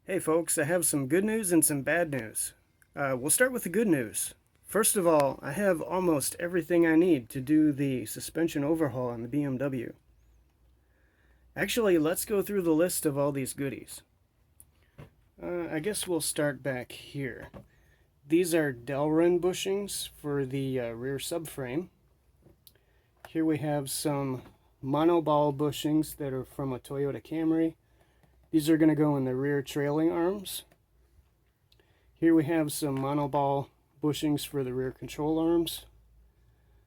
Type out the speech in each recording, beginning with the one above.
Hey folks, I have some good news and some bad news. We'll start with the good news. First of all, I have almost everything I need to do the suspension overhaul on the BMW. Actually, let's go through the list of all these goodies. I guess we'll start back here. These are Delrin bushings for the rear subframe. Here we have some monoball bushings that are from a Toyota Camry. These are going to go in the rear trailing arms. Here we have some monoball bushings for the rear control arms.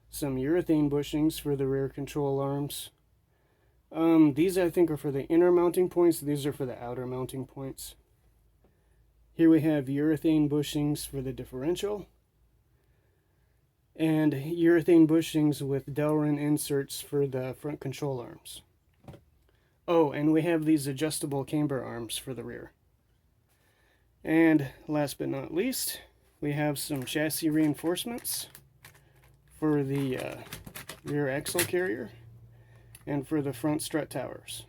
Some urethane bushings for the rear control arms. These I think are for the inner mounting points. These are for the outer mounting points. Here we have urethane bushings for the differential. And urethane bushings with Delrin inserts for the front control arms. Oh, and we have these adjustable camber arms for the rear. And last but not least, we have some chassis reinforcements for the rear axle carrier and for the front strut towers.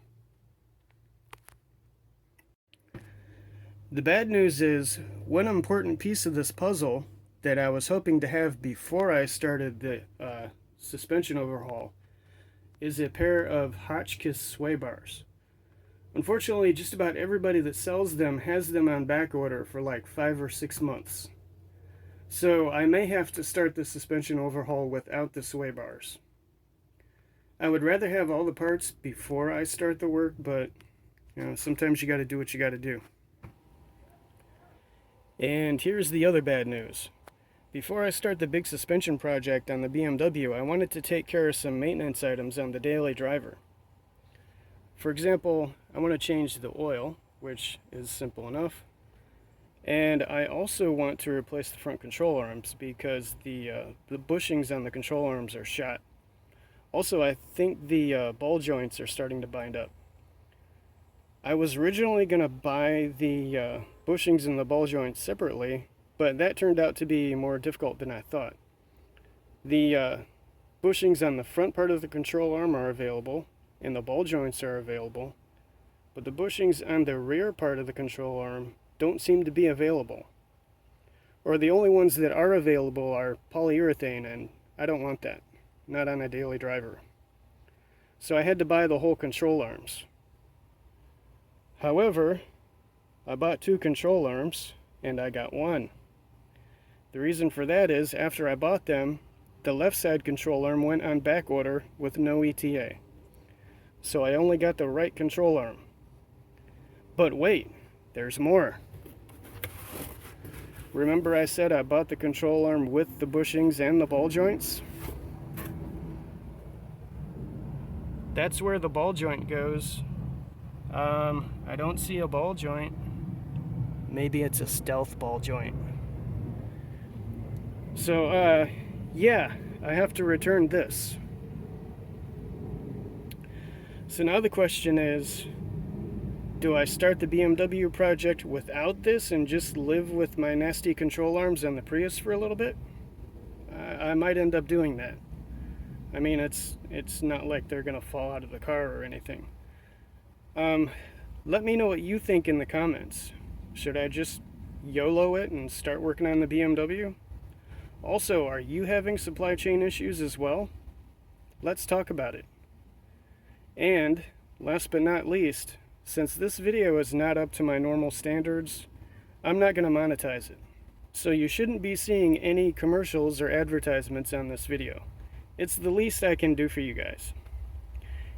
The bad news is one important piece of this puzzle that I was hoping to have before I started the suspension overhaul is a pair of Hotchkiss sway bars. Unfortunately, just about everybody that sells them has them on back order for like 5 or 6 months. So I may have to start the suspension overhaul without the sway bars. I would rather have all the parts before I start the work, but sometimes you got to do what you got to do. And here's the other bad news. Before I start the big suspension project on the BMW, I wanted to take care of some maintenance items on the daily driver. For example, I want to change the oil, which is simple enough. And I also want to replace the front control arms because the bushings on the control arms are shot. Also, I think the ball joints are starting to bind up. I was originally going to buy the bushings and the ball joints separately, but that turned out to be more difficult than I thought. The bushings on the front part of the control arm are available, and the ball joints are available, but the bushings on the rear part of the control arm don't seem to be available. Or the only ones that are available are polyurethane, and I don't want that. Not on a daily driver. So I had to buy the whole control arms. However, I bought 2 control arms, and I got 1. The reason for that is, after I bought them, the left side control arm went on back order with no ETA. So I only got the right control arm. But wait, there's more. Remember I said I bought the control arm with the bushings and the ball joints? That's where the ball joint goes. I don't see a ball joint. Maybe it's a stealth ball joint. So, yeah, I have to return this. So now the question is, do I start the BMW project without this and just live with my nasty control arms on the Prius for a little bit? I might end up doing that. I mean, it's not like they're gonna fall out of the car or anything. Let me know what you think in the comments. Should I just YOLO it and start working on the BMW? Also, are you having supply chain issues as well? Let's talk about it. And, last but not least, since this video is not up to my normal standards, I'm not going to monetize it. So you shouldn't be seeing any commercials or advertisements on this video. It's the least I can do for you guys.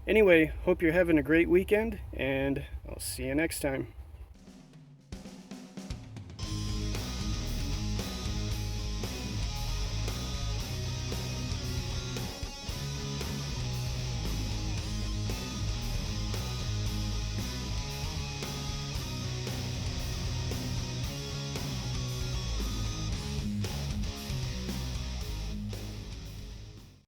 Anyway, hope you're having a great weekend, and I'll see you next time.